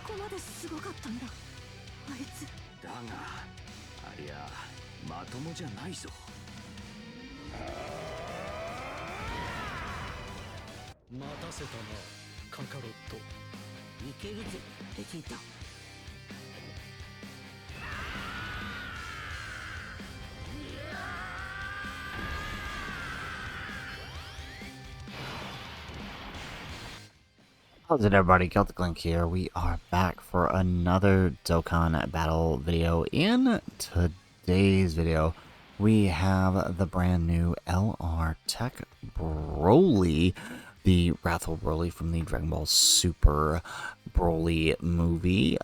こまですごかったんだ、あいつ。だが、ありゃまともじゃないぞ。待たせたな、カカロット。いけるぜ、ベジータ。How's it, everybody? Celtic Link here. We are back for another Dokkan Battle video. In today's video, we have the brand new LR Tech Broly, the Wrathful Broly from the Dragon Ball Super Broly movie.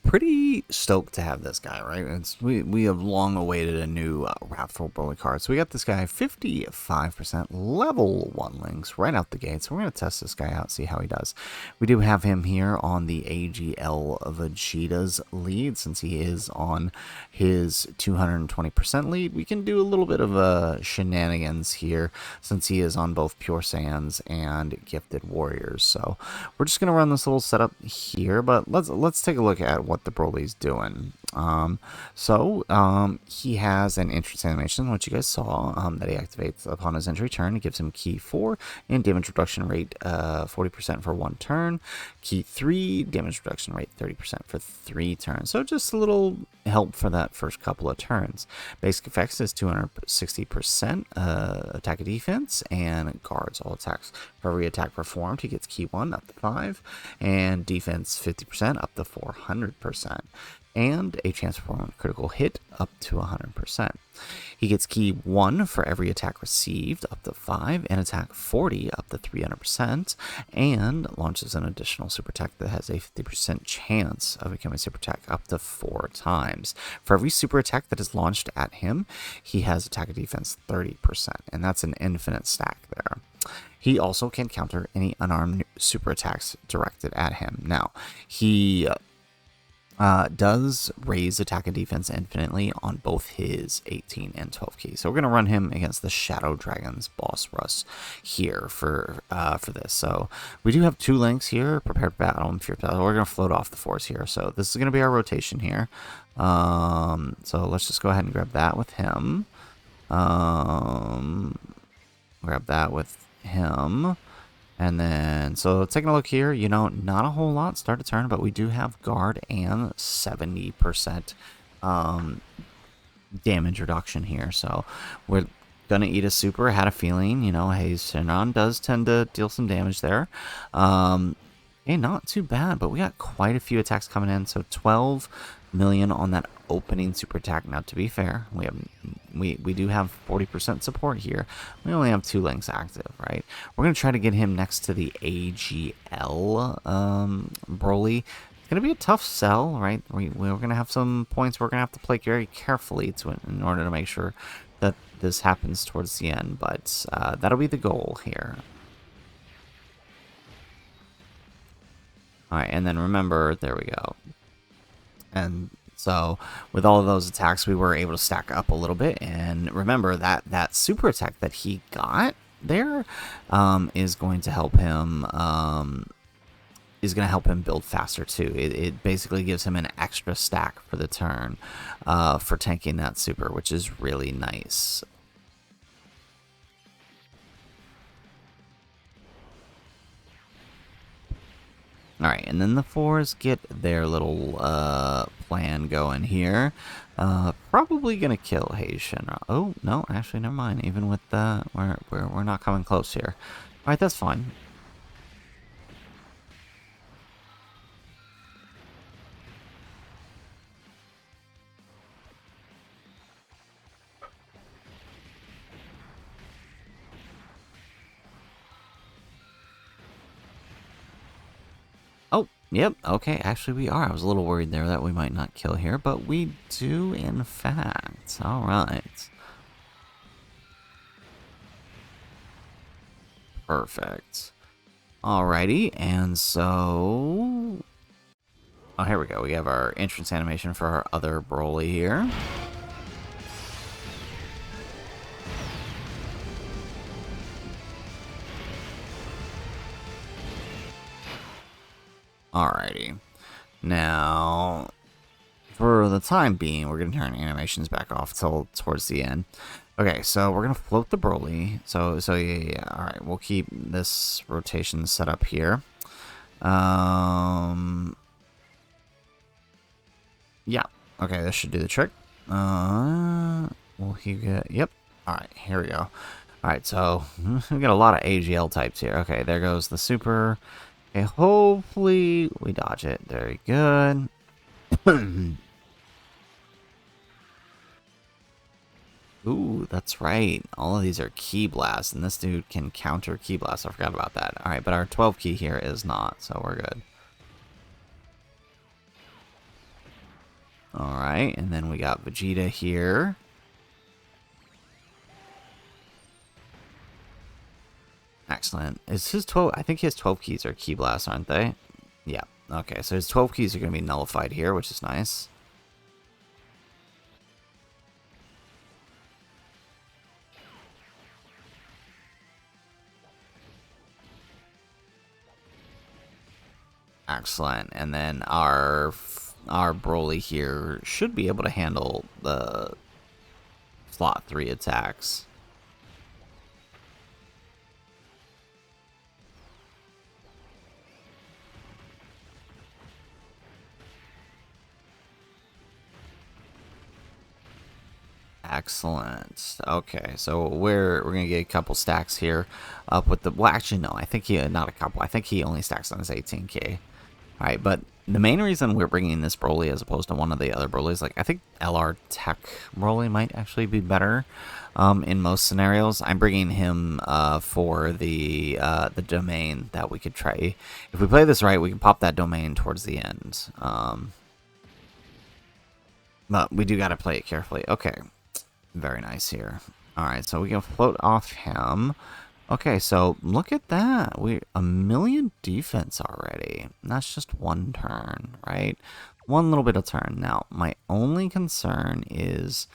Pretty stoked to have this guy, right? We have long awaited a new Wrathful Broly card. So we got this guy 55% level 1 links right out the gate. So we're going to test this guy out, see how he does. We do have him here on the AGL Vegeta's lead. Since he is on his 220% lead, we can do a little bit of shenanigans here since he is on both Pure Saiyans and Gifted Warriors. So we're just going to run this little setup here, but let's take a look at what the Broly's doing. He has an entrance animation, which you guys saw, that he activates upon his entry turn. It gives him key 4 and damage reduction rate 40% for 1 turn. Key 3, damage reduction rate 30% for 3 turns. So just a little help for that first couple of turns. Basic effects is 260% attack and defense, and guards all attacks. For every attack performed, he gets key 1 up to 5, and defense 50% up to 400%. And a chance to perform a critical hit up to 100%. He gets key 1 for every attack received up to 5, and attack 40 up to 300%, and launches an additional super attack that has a 50% chance of becoming super attack up to 4 times. For every super attack that is launched at him, he has attack and defense 30%, and that's an infinite stack there. He also can counter any unarmed super attacks directed at him. Now, he does raise attack and defense infinitely on both his 18 and 12 keys. So we're going to run him against the Shadow Dragon's boss rush here for this. So we do have 2 links here, Prepared Battle and Fear Battle. We're going to float off the 4s here. So this is going to be our rotation here. So let's just go ahead and grab that with him. Grab that with him. And then, so taking a look here, you know, not a whole lot start to turn, but we do have guard and 70% damage reduction here. So we're going to eat a super. I had a feeling, you know, hey, Shinran does tend to deal some damage there. Okay, not too bad, but we got quite a few attacks coming in. So 12 million on that opening super attack. Now, to be fair, we do have 40% support here. We only have 2 links active, right? We're going to try to get him next to the AGL Broly. It's going to be a tough sell, right? We're going to have some points we're going to have to play very carefully in order to make sure that this happens towards the end, but that'll be the goal here. All right, and then remember, there we go. And so with all of those attacks, we were able to stack up a little bit. And remember that super attack that he got there is going to help him build faster too. It basically gives him an extra stack for the turn for tanking that super, which is really nice. Alright, and then the 4s get their little plan going here. Probably gonna kill Shinran. Oh, no, actually, never mind. Even with the... We're not coming close here. Alright, that's fine. Oh, yep, okay, actually we are. I was a little worried there that we might not kill here, but we do, in fact. Alright. Perfect. Alrighty, and so... Oh, here we go. We have our entrance animation for our other Broly here. Alrighty. Now, for the time being, we're going to turn animations back off till towards the end. Okay, so we're going to float the Broly. So yeah. Alright, we'll keep this rotation set up here. Yeah. Okay, this should do the trick. Will he get... Yep. Alright, here we go. Alright, so we got a lot of AGL types here. Okay, there goes the super. Okay, hopefully we dodge it. Very good. Ooh, that's right. All of these are Ki Blasts, and this dude can counter Ki Blasts. I forgot about that. Alright, but our 12 Ki here is not, so we're good. Alright, and then we got Vegeta here. Excellent. Is his 12... I think his 12 keys are Ki Blasts, aren't they? Yeah. Okay, so his 12 keys are going to be nullified here, which is nice. Excellent. And then our Broly here should be able to handle the slot 3 attacks. Excellent. Okay, so we're gonna get a couple stacks here up with the... Well, actually, no. I think he... Not a couple. I think he only stacks on his 18k. Alright, but the main reason we're bringing this Broly as opposed to one of the other Brolys, like, I think LR Tech Broly might actually be better in most scenarios. I'm bringing him for the domain that we could try. If we play this right, we can pop that domain towards the end. But we do got to play it carefully. Okay. Very nice here. Alright, so we can float off him. Okay, so look at that. We're 1,000,000 defense already. And that's just one turn, right? One little bit of turn. Now, my only concern is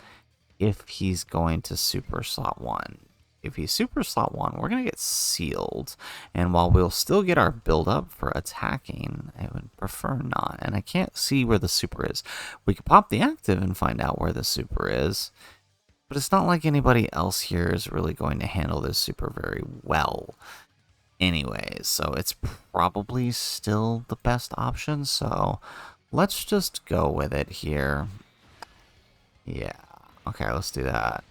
if he's going to super slot 1. If he's super slot 1, we're going to get sealed. And while we'll still get our build up for attacking, I would prefer not. And I can't see where the super is. We could pop the active and find out where the super is. But it's not like anybody else here is really going to handle this super very well. Anyways, so it's probably still the best option. So let's just go with it here. Yeah. Okay, let's do that.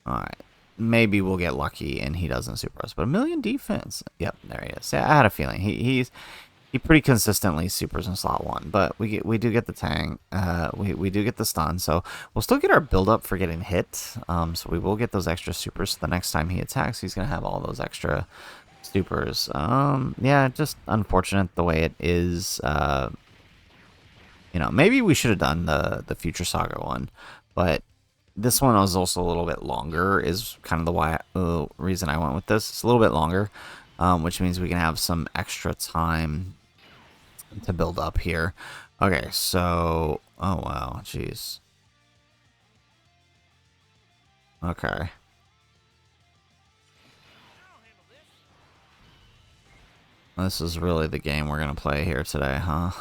Alright. Maybe we'll get lucky and he doesn't super us. But 1,000,000 defense. Yep, there he is. Yeah, I had a feeling. He pretty consistently supers in slot 1, but we do get the tang, we do get the stun, so we'll still get our build up for getting hit. So we will get those extra supers. So the next time he attacks, he's gonna have all those extra supers. Yeah, just unfortunate the way it is. You know, maybe we should have done the Future Saga one, but this one was also a little bit longer. Is kind of the reason I went with this. It's a little bit longer, which means we can have some extra time to build up here. Okay, so... Oh, wow. Jeez. Okay. This is really the game we're going to play here today, huh?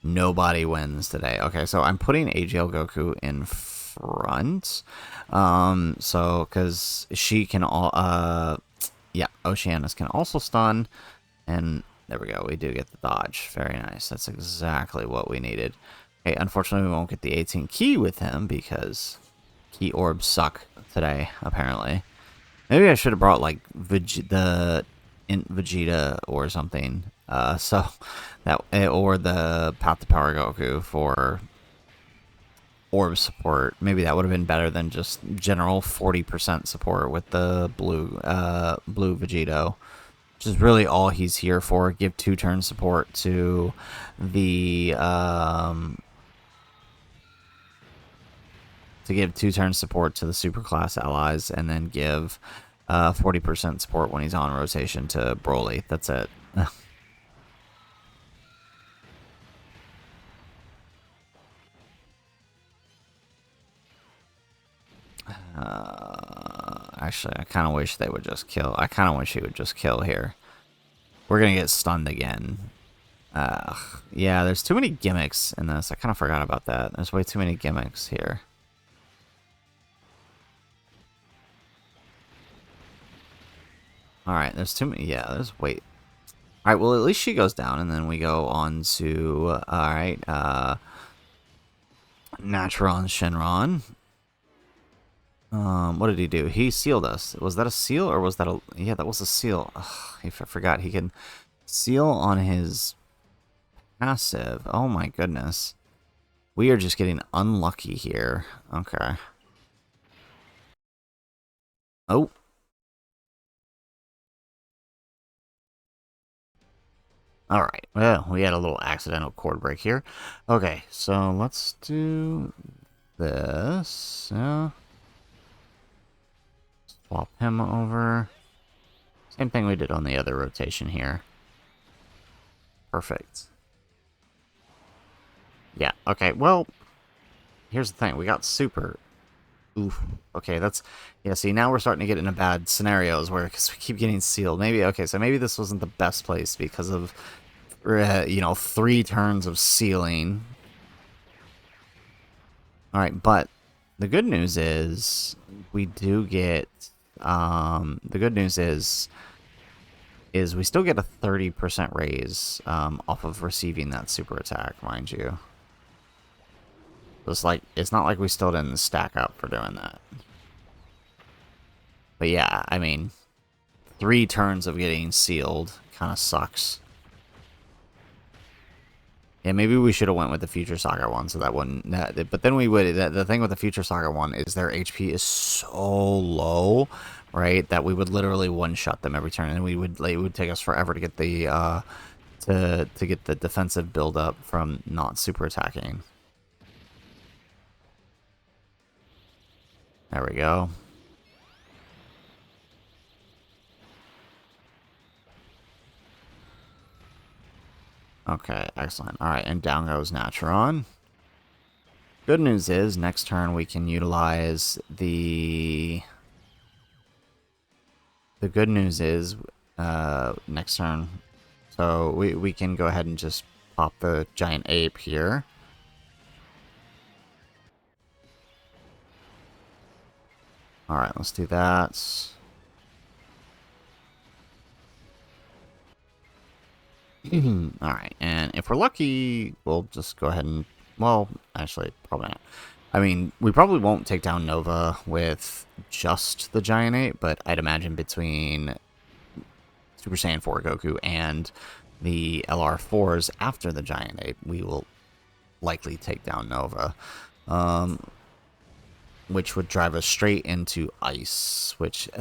Nobody wins today. Okay, so I'm putting AGL Goku in front. So, because she can all... yeah, Oceanus can also stun. And... There we go. We do get the dodge. Very nice. That's exactly what we needed. Okay, unfortunately, we won't get the 18 key with him because key orbs suck today, apparently. Maybe I should have brought, like, Vegeta or something. So that... Or the Path to Power Goku for orb support. Maybe that would have been better than just general 40% support with the blue Vegito. Which is really all he's here for. Give 2-turn support to the to give 2-turn support to the superclass allies, and then give 40% support when he's on rotation to Broly. That's it. Actually, I kind of wish they would just kill. I kind of wish he would just kill here. we're gonna get stunned again. Yeah, there's too many gimmicks in this. I kind of forgot about that. There's way too many gimmicks here. Alright, there's too many. Yeah, there's wait. Alright, well, at least she goes down, and then we go on to, alright, Natron Shenron. What did he do? He sealed us. Was that a seal, or was that a... Yeah, that was a seal. Ugh, I forgot. He can seal on his passive. Oh my goodness. We are just getting unlucky here. Okay. Oh. Alright. Well, we had a little accidental cord break here. Okay, so let's do this. Swap him over. Same thing we did on the other rotation here. Perfect. Yeah, okay, well, here's the thing. We got super. Oof. Okay, that's... Yeah, see, now we're starting to get into bad scenarios where, because we keep getting sealed. Maybe, okay, so maybe this wasn't the best place because of, you know, 3 turns of sealing. Alright, but the good news is we do get... the good news is we still get a 30% raise off of receiving that super attack, mind you. It's not like we still didn't stack up for doing that. But yeah, I mean, 3 turns of getting sealed kind of sucks. Yeah, maybe we should have went with the Future Saga one, so that wouldn't... but then we would... The thing with the Future Saga one is their HP is so low, right, that we would literally one-shot them every turn, and it would take us forever to get the... to get the defensive build-up from not super attacking. There we go. Okay, excellent. Alright, and down goes Natron. Good news is, next turn we can utilize the... The good news is, next turn, so we can go ahead and just pop the giant ape here. Alright, let's do that. Alright, and if we're lucky, we'll just go ahead and... Well, actually, probably not. I mean, we probably won't take down Nova with just the Giant Ape, but I'd imagine between Super Saiyan 4 Goku and the LR4s after the Giant Ape, we will likely take down Nova. Which would drive us straight into Ice,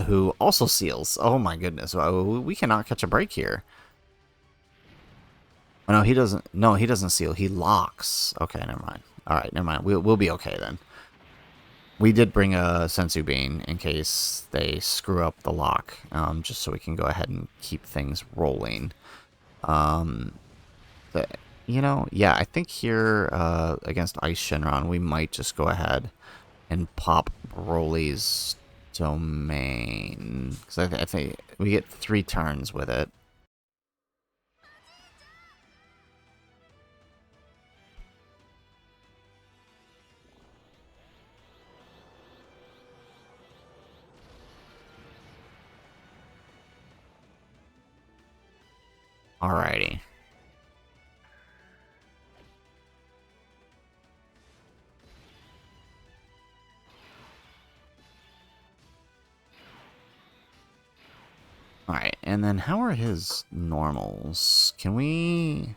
who also seals. Oh my goodness, we cannot catch a break here. Oh, no, he doesn't. No, he doesn't seal. He locks. Okay, never mind. All right, never mind. We'll be okay then. We did bring a Sensu Bean in case they screw up the lock, just so we can go ahead and keep things rolling. You know, yeah, I think here against Ice Shenron, we might just go ahead and pop Broly's Domain, because I think we get 3 turns with it. Alrighty. Alright, and then how are his normals? Can we...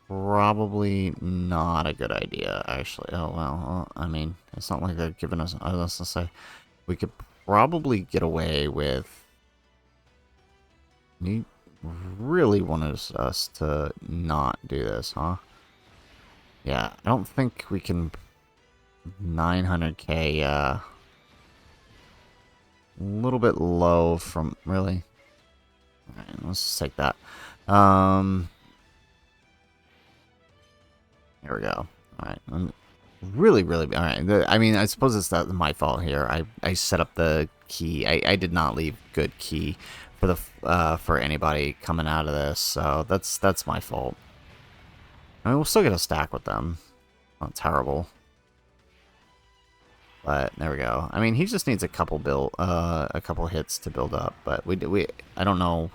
Probably not a good idea, actually. Oh, well, I mean, it's not like they're giving us... I was gonna say, we could probably get away with... He really wanted us to not do this, huh? Yeah, I don't think we can... 900k, a little bit low from... Really? Alright, let's just take that. Here we go. Alright, I'm really... Alright, I mean, I suppose it's my fault here. I set up the key. I did not leave good key for anybody coming out of this. So that's my fault. I mean, we'll still get a stack with them. Not terrible. But there we go. I mean, he just needs a couple hits to build up. But I don't know.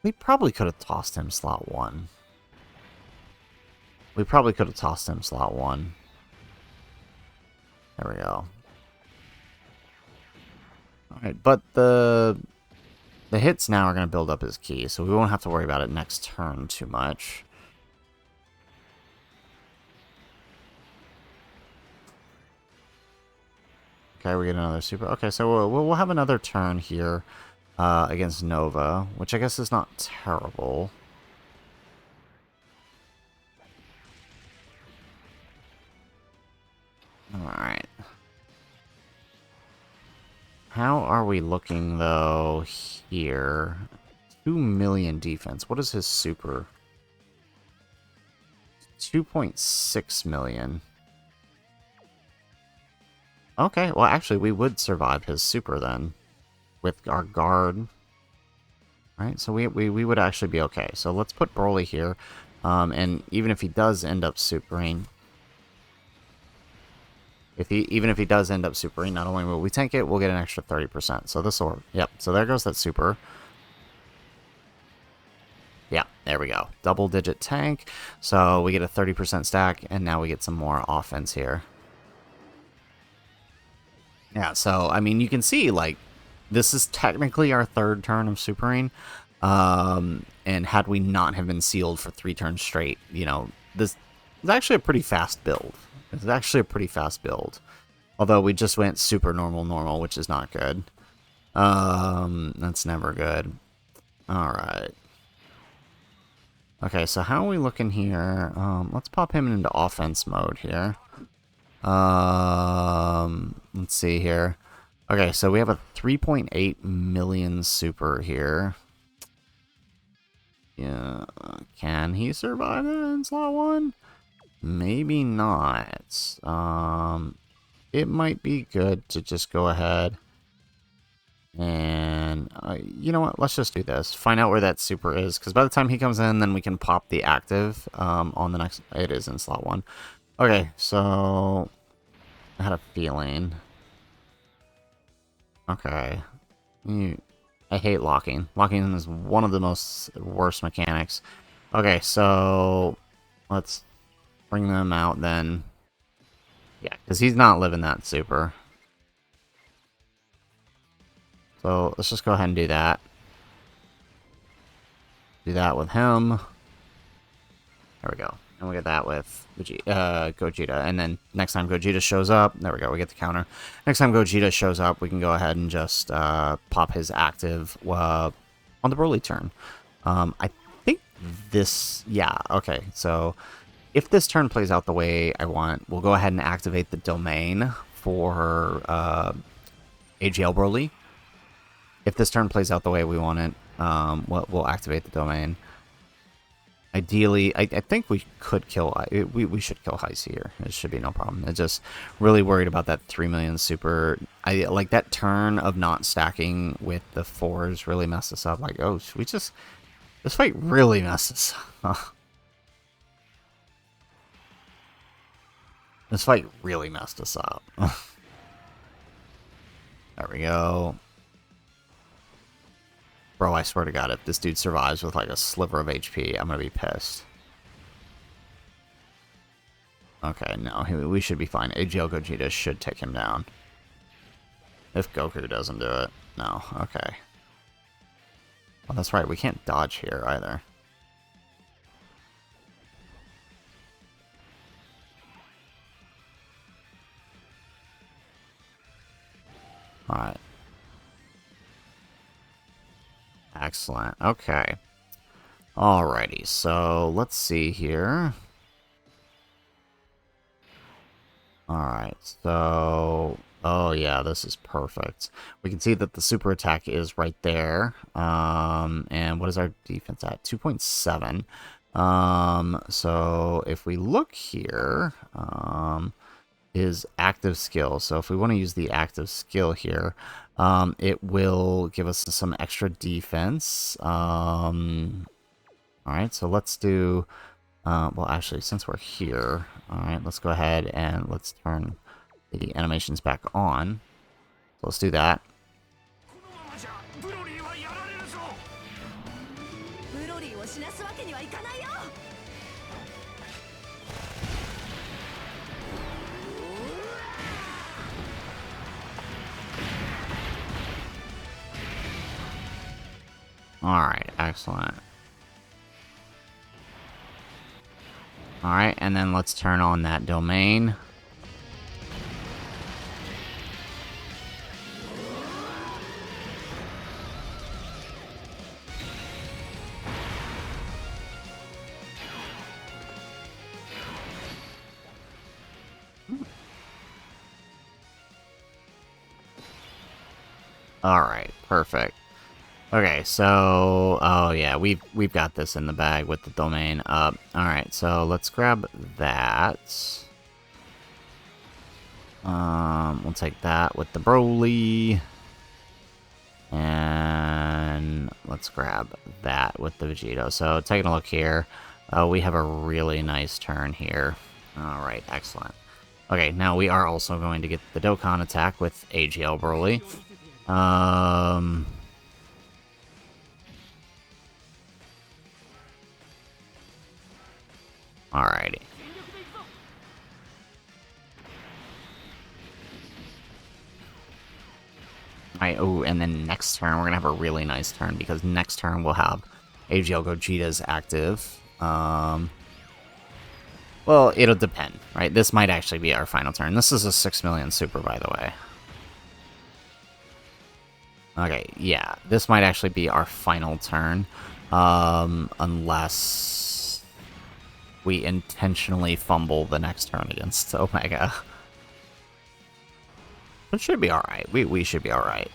We probably could have tossed him slot 1. We probably could have tossed him slot 1. There we go. Alright, but the hits now are going to build up his ki, so we won't have to worry about it next turn too much. Okay, we get another super. Okay, so we'll have another turn here against Nova, which I guess is not terrible. Alright. How are we looking, though, here? 2 million defense. What is his super? 2.6 million. Okay, well, actually, we would survive his super, then. With our guard. Right, so we would actually be okay. So let's put Broly here. And even if he does end up supering... Even if he does end up supering, not only will we tank it, we'll get an extra 30%. So this will... Yep, so there goes that super. Yeah, there we go. Double-digit tank. So we get a 30% stack, and now we get some more offense here. Yeah, so, I mean, you can see, like, this is technically our 3rd turn of supering. And had we not have been sealed for 3 turns straight, you know, this is actually a pretty fast build. It's actually a pretty fast build. Although we just went super normal, which is not good. That's never good. Alright. Okay, so how are we looking here? Let's pop him into offense mode here. Let's see here. Okay, so we have a 3.8 million super here. Yeah, can he survive it in slot 1? Maybe not. It might be good to just go ahead and, you know what, let's just do this. Find out where that super is, because by the time he comes in, then we can pop the active on the next... It is in slot 1. Okay, so... I had a feeling. Okay. I hate locking. Locking is one of the worst mechanics. Okay, so... Let's... bring them out then. Yeah, because he's not living that super. So let's just go ahead and do that. Do that with him. There we go. And we get that with Gogeta. And then next time Gogeta shows up, there we go, we get the counter. Next time Gogeta shows up, we can go ahead and just pop his active on the Broly turn. I think this... Yeah, okay, so... If this turn plays out the way I want, we'll go ahead and activate the domain for AGL Broly. If this turn plays out the way we want it, we'll activate the domain. Ideally, I think we could kill... We should kill Heist here. It should be no problem. I'm just really worried about that 3 million super. I like that turn of not stacking with the 4s really messed us up. Like, oh, should we just... This fight really messes up. This fight really messed us up. There we go. Bro, I swear to God, if this dude survives with like a sliver of HP, I'm gonna be pissed. Okay, no, we should be fine. AGL Gogeta should take him down. If Goku doesn't do it. No, okay. Oh, that's right, we can't dodge here either. Alright. Excellent. Okay. Alrighty, so let's see here. Alright, so... Oh yeah, this is perfect. We can see that the super attack is right there. And what is our defense at? 2.7. So if we look here... his active skill. So if we want to use the active skill here, it will give us some extra defense. All right, so let's do... well, actually, since we're here, all right, let's go ahead and let's turn the animations back on. So let's do that. Alright, excellent. Alright, and then let's turn on that domain. Alright, perfect. Okay, so oh yeah, we've got this in the bag with the domain up. All right, so let's grab that. We'll take that with the Broly, and let's grab that with the Vegito. So taking a look here, we have a really nice turn here. All right, excellent. Okay, now we are also going to get the Dokkan attack with AGL Broly. Alrighty. Alright, oh, and then next turn we're gonna have a really nice turn because next turn we'll have AGL Gogeta's active. Well, it'll depend, right? This might actually be our final turn. This is a 6 million super, by the way. Okay, yeah, this might actually be our final turn, unless we intentionally fumble the next turn against Omega. It should be alright. We should be alright.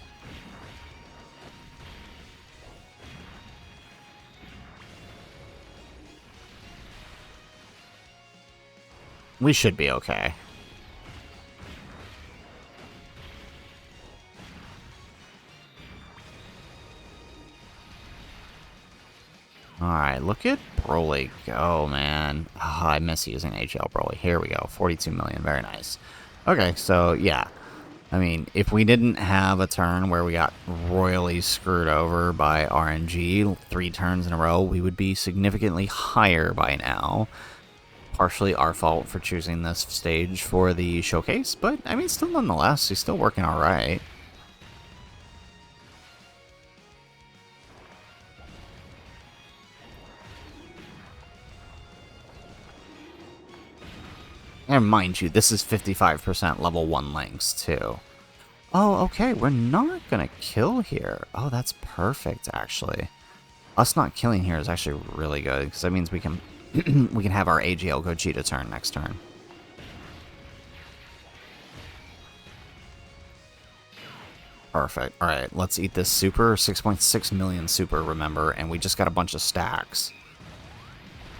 We should be okay. Alright, look at Broly go, man. Oh, I miss using HL Broly. Here we go. 42 million. Very nice. Okay, so yeah. I mean, if we didn't have a turn where we got royally screwed over by RNG 3 turns in a row, we would be significantly higher by now. Partially our fault for choosing this stage for the showcase, but I mean, still nonetheless, he's still working alright. And mind you, this is 55% level 1 links, too. Oh, okay, we're not gonna kill here. Oh, that's perfect, actually. Us not killing here is actually really good, because that means we can we can have our AGL Gogeta turn next turn. Perfect. Alright, let's eat this super. 6.6 million super, remember, and we just got a bunch of stacks.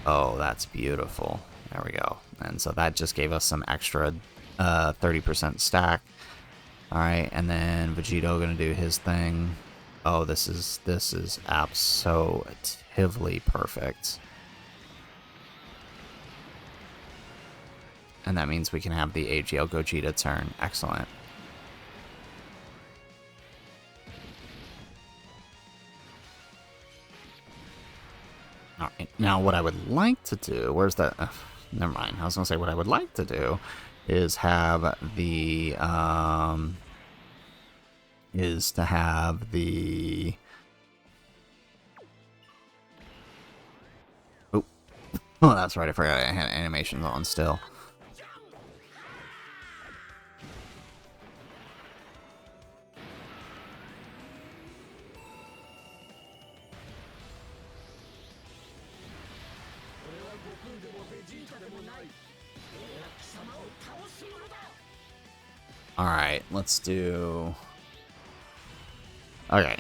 Oh, that's beautiful. There we go. And so that just gave us some extra 30% stack. Alright, and then Vegito gonna do his thing. Oh, this is absolutely perfect. And that means we can have the AGL Gogeta turn. Excellent. Alright, now what I would like to do... Where's that... never mind. I was going to say what I would like to do is have the... Oh, oh, that's right. I forgot I had animations on still. Alright, let's do... Okay.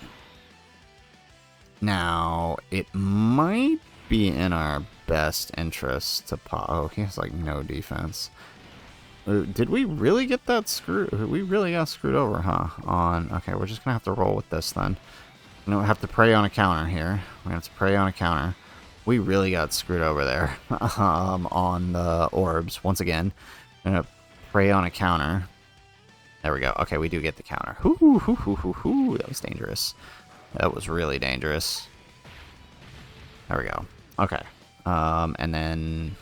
Now, it might be in our best interest to pop... Oh, he has, like, no defense. Did we really get that screwed? We really got screwed over, huh? Okay, we're just gonna have to roll with this then. We have to pray on a counter here. We have to pray on a counter. We really got screwed over there on the orbs. Once again, I'm gonna pray on a counter. There we go. Okay, we do get the counter. That was dangerous. That was really dangerous. There we go. Okay. And then...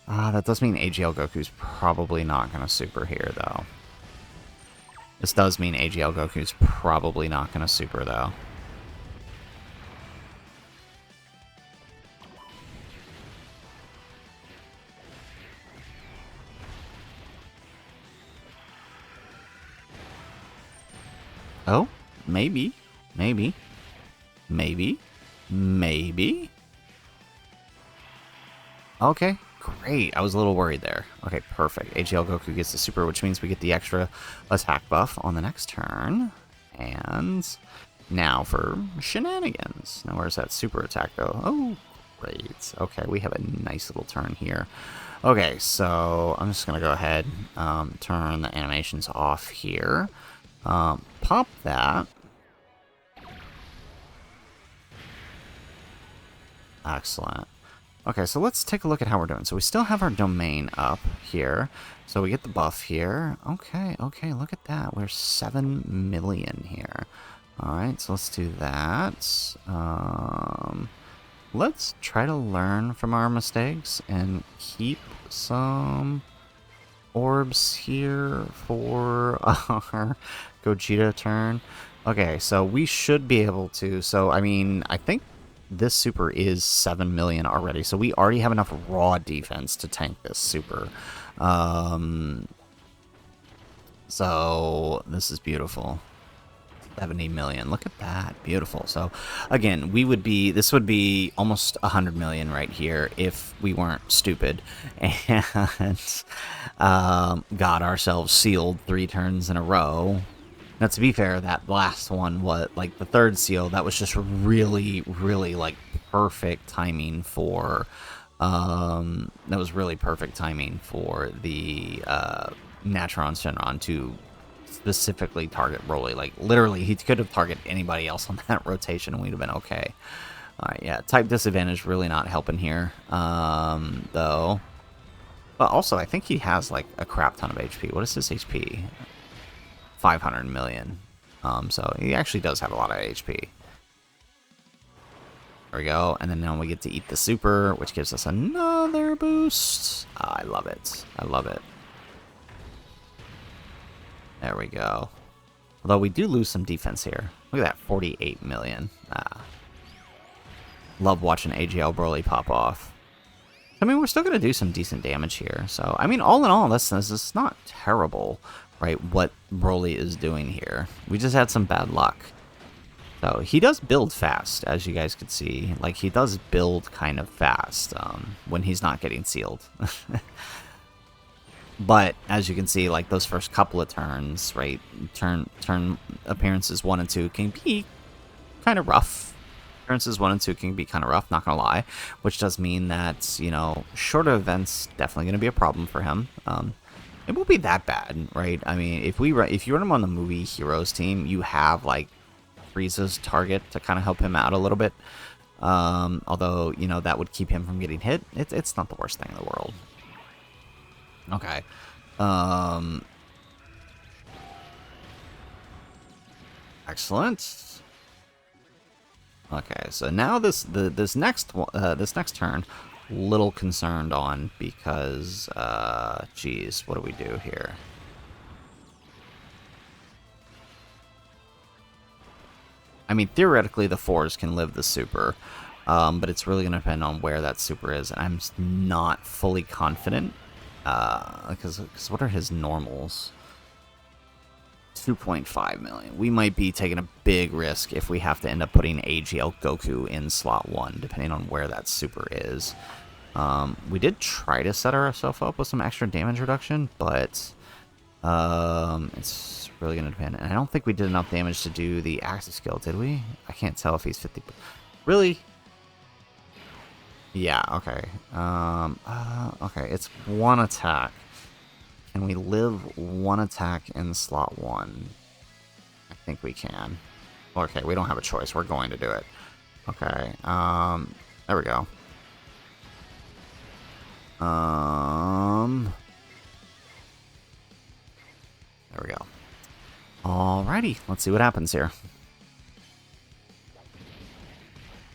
that does mean AGL Goku's probably not going to super here, though. This does mean AGL Goku's probably not going to super, though. Oh, maybe. Maybe. Maybe. Maybe. Okay. Great. I was a little worried there. Okay, perfect. AGL Goku gets the super, which means we get the extra attack buff on the next turn. And now for shenanigans. Now, where's that super attack, though? Oh, great. Okay, we have a nice little turn here. Okay, so I'm just going to go ahead, turn the animations off here. Pop that. Excellent. Okay, so let's take a look at how we're doing. So we still have our domain up here. So we get the buff here. Okay, look at that. We're 7 million here. Alright, so let's do that. Let's try to learn from our mistakes and keep some orbs here for our Gogeta turn. Okay, so we should be able to... So, I mean, I think this super is 7 million already, so we already have enough raw defense to tank this super. So this is beautiful. 70 million. Look at that. Beautiful. So again, this would be almost 100 million right here if we weren't stupid and got ourselves sealed 3 turns in a row. Now, to be fair, that last one, like the third seal, that was just really, really, like, perfect timing for, that was really perfect timing for the, Natron Shenron to specifically target Broly. Like, literally, he could have targeted anybody else on that rotation and we'd have been okay. Alright, yeah, type disadvantage really not helping here, though. But also, I think he has, like, a crap ton of HP. What is his HP? 500 million. So he actually does have a lot of HP. There we go. And then now we get to eat the super, which gives us another boost. I love it. I love it. There we go. Although we do lose some defense here. Look at that, 48 million. Love watching AGL Broly pop off. I mean, we're still going to do some decent damage here. So, I mean, all in all, this is not terrible. Right, what Broly is doing here. We just had some bad luck. So, he does build fast, as you guys could see. Like, he does build kind of fast when he's not getting sealed. But, as you can see, like, those first couple of turns, right, turn appearances 1 and 2 can be kind of rough. Appearances 1 and 2 can be kind of rough, not gonna lie. Which does mean that, you know, shorter events definitely gonna be a problem for him. It won't be that bad, right? I mean, if you run him on the movie Heroes team, you have, like, Frieza's target to kind of help him out a little bit. Although, you know, that would keep him from getting hit. It's not the worst thing in the world. Okay. Excellent. Okay, so now this next turn, little concerned on because, geez, what do we do here? I mean, theoretically, the 4s can live the super, but it's really going to depend on where that super is, and I'm not fully confident, because what are his normals? 2.5 million. We might be taking a big risk if we have to end up putting AGL Goku in slot 1, depending on where that super is. We did try to set ourselves up with some extra damage reduction, but it's really going to depend. And I don't think we did enough damage to do the active skill, did we? I can't tell if he's 50. Really? Yeah, okay. Okay, it's 1 attack. Can we live one attack in slot 1? I think we can. Okay, we don't have a choice. We're going to do it. Okay, there we go. There we go. Alrighty, let's see what happens here.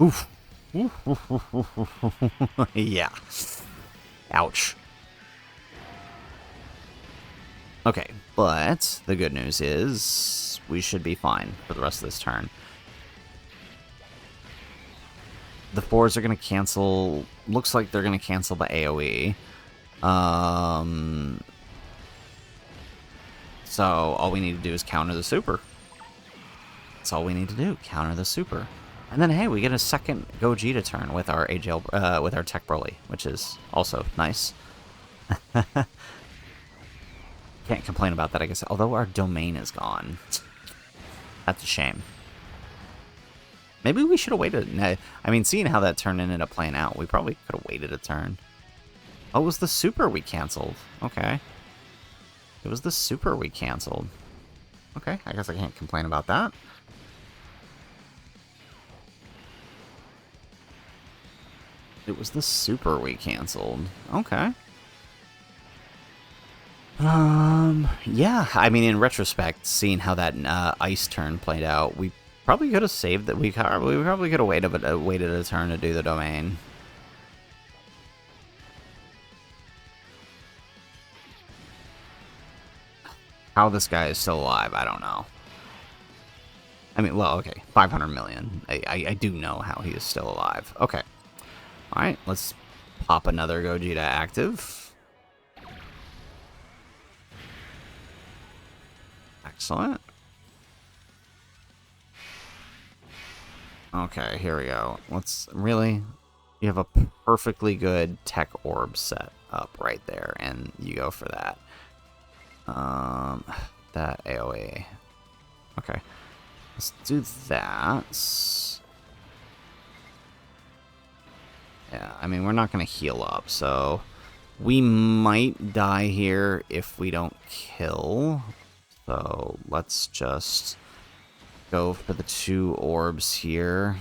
Oof. Yeah. Ouch. Okay, but the good news is we should be fine for the rest of this turn. The 4s are going to cancel. Looks like they're going to cancel the AoE. So all we need to do is counter the super. That's all we need to do. Counter the super. And then, hey, we get a second Gogeta turn with our with our Tech Broly, which is also nice. Can't complain about that, I guess. Although our domain is gone. That's a shame. Maybe we should have waited. I mean, seeing how that turn ended up playing out, we probably could have waited a turn. Oh, it was the super we canceled. Okay. It was the super we canceled. Okay, I guess I can't complain about that. It was the super we canceled. Okay. Yeah, I mean, in retrospect, seeing how that ice turn played out, we probably could have saved that. We probably could have waited a turn to do the domain. How this guy is still alive, I don't know. I mean, well, okay, 500 million. I do know how he is still alive. Okay. Alright, let's pop another Gogeta active. Excellent. Okay, here we go. Let's really... You have a perfectly good tech orb set up right there, and you go for that. That AoE. Okay. Let's do that. Yeah, I mean, we're not going to heal up, so... We might die here if we don't kill. So, let's just go for the 2 orbs here.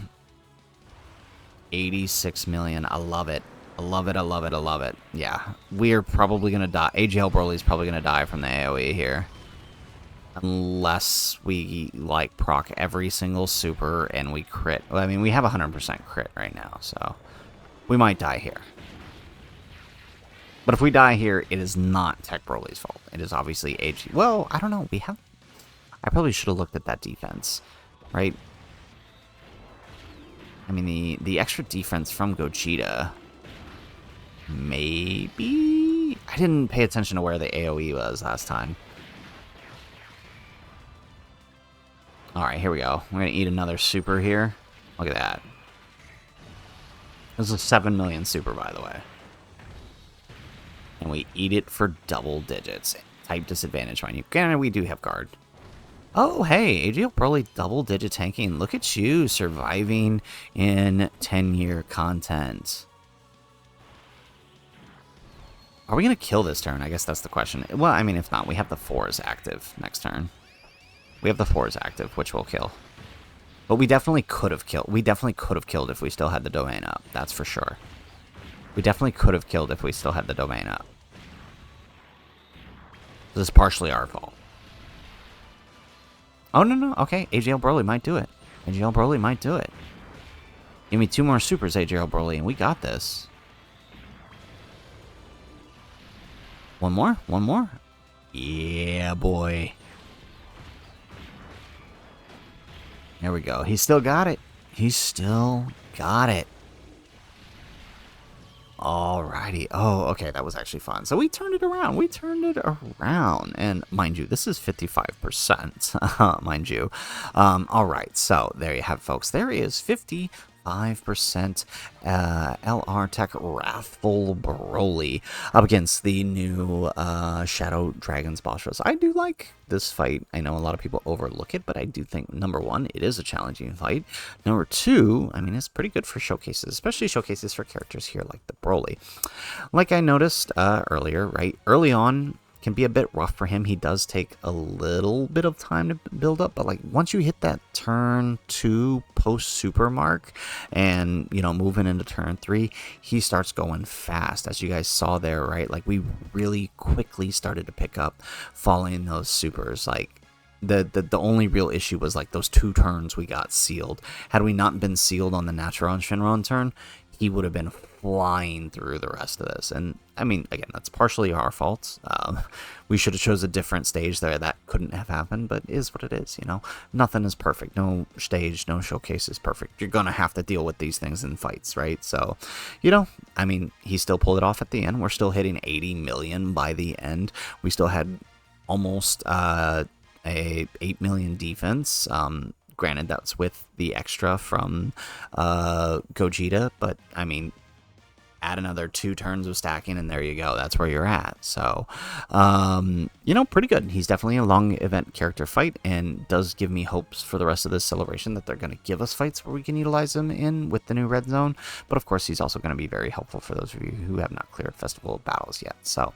86 million. I love it. I love it, I love it, I love it. Yeah, we're probably going to die. AGL Broly's probably going to die from the AoE here. Unless we, like, proc every single super and we crit. Well, I mean, we have 100% crit right now, so we might die here. But if we die here, it is not Tech Broly's fault. It is obviously AG. Well, I don't know. We have... I probably should have looked at that defense, right? I mean, the extra defense from Gogeta... Maybe? I didn't pay attention to where the AoE was last time. Alright, here we go. We're going to eat another super here. Look at that. This is a 7 million super, by the way. And we eat it for double digits. Type disadvantage, mind you. Granted, we do have guard. Oh, hey, AGL Broly double-digit tanking. Look at you, surviving in 10-year content. Are we going to kill this turn? I guess that's the question. Well, I mean, if not, we have the 4s active next turn. We have the 4s active, which we'll kill. But we definitely could have killed. We definitely could have killed if we still had the domain up. That's for sure. We definitely could have killed if we still had the domain up. This is partially our fault. Oh, no, no. Okay, AGL Broly might do it. AGL Broly might do it. Give me 2 more supers, AGL Broly, and we got this. One more? One more? Yeah, boy. There we go. He still got it. He still got it. Alrighty. Oh, okay. That was actually fun. So we turned it around. We turned it around. And mind you, this is 55%, mind you. Alright. So there you have it, folks. There is 55% LR Tech Wrathful Broly up against the new Shadow Dragons boss rush. I do like this fight. I know a lot of people overlook it, but I do think, number one, it is a challenging fight. Number two, I mean, it's pretty good for showcases, especially showcases for characters here like the Broly. Like I noticed earlier, right? Early on, can be a bit rough for him. He does take a little bit of time to build up, but like once you hit that turn 2 post super mark and, you know, moving into turn 3, he starts going fast, as you guys saw there, right? Like we really quickly started to pick up following those supers. Like the only real issue was like those 2 turns we got sealed. Had we not been sealed on the Naturon Shinron turn, he would have been flying through the rest of this. And I mean, again, that's partially our fault. We should have chose a different stage there. That couldn't have happened, but it is what it is, you know. Nothing is perfect. No stage, no showcase is perfect. You're gonna have to deal with these things in fights, right? So, you know, I mean, he still pulled it off at the end. We're still hitting 80 million by the end. We still had almost a 8 million defense. Granted, that's with the extra from Gogeta, but I mean, add another 2 turns of stacking, and there you go. That's where you're at. So, you know, pretty good. He's definitely a long event character fight, and does give me hopes for the rest of this celebration that they're going to give us fights where we can utilize him in with the new red zone. But of course, he's also going to be very helpful for those of you who have not cleared Festival of Battles yet. So,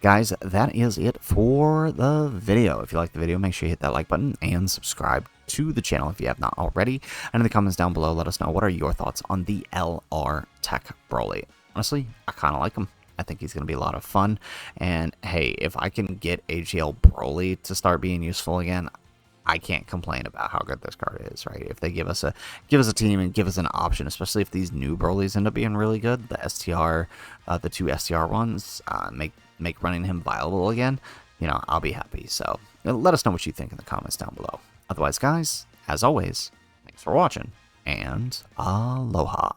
guys, that is it for the video. If you like the video, make sure you hit that like button and subscribe to the channel if you have not already. And in the comments down below, let us know what are your thoughts on the LR Tech Broly. Honestly, I kind of like him. I think he's going to be a lot of fun. And hey, if I can get AGL Broly to start being useful again, I can't complain about how good this card is, right? If they give us a team and give us an option, especially if these new Brolys end up being really good, the STR, the 2 STR ones, make running him viable again, you know, I'll be happy. So let us know what you think in the comments down below. Otherwise, guys, as always, thanks for watching, and aloha.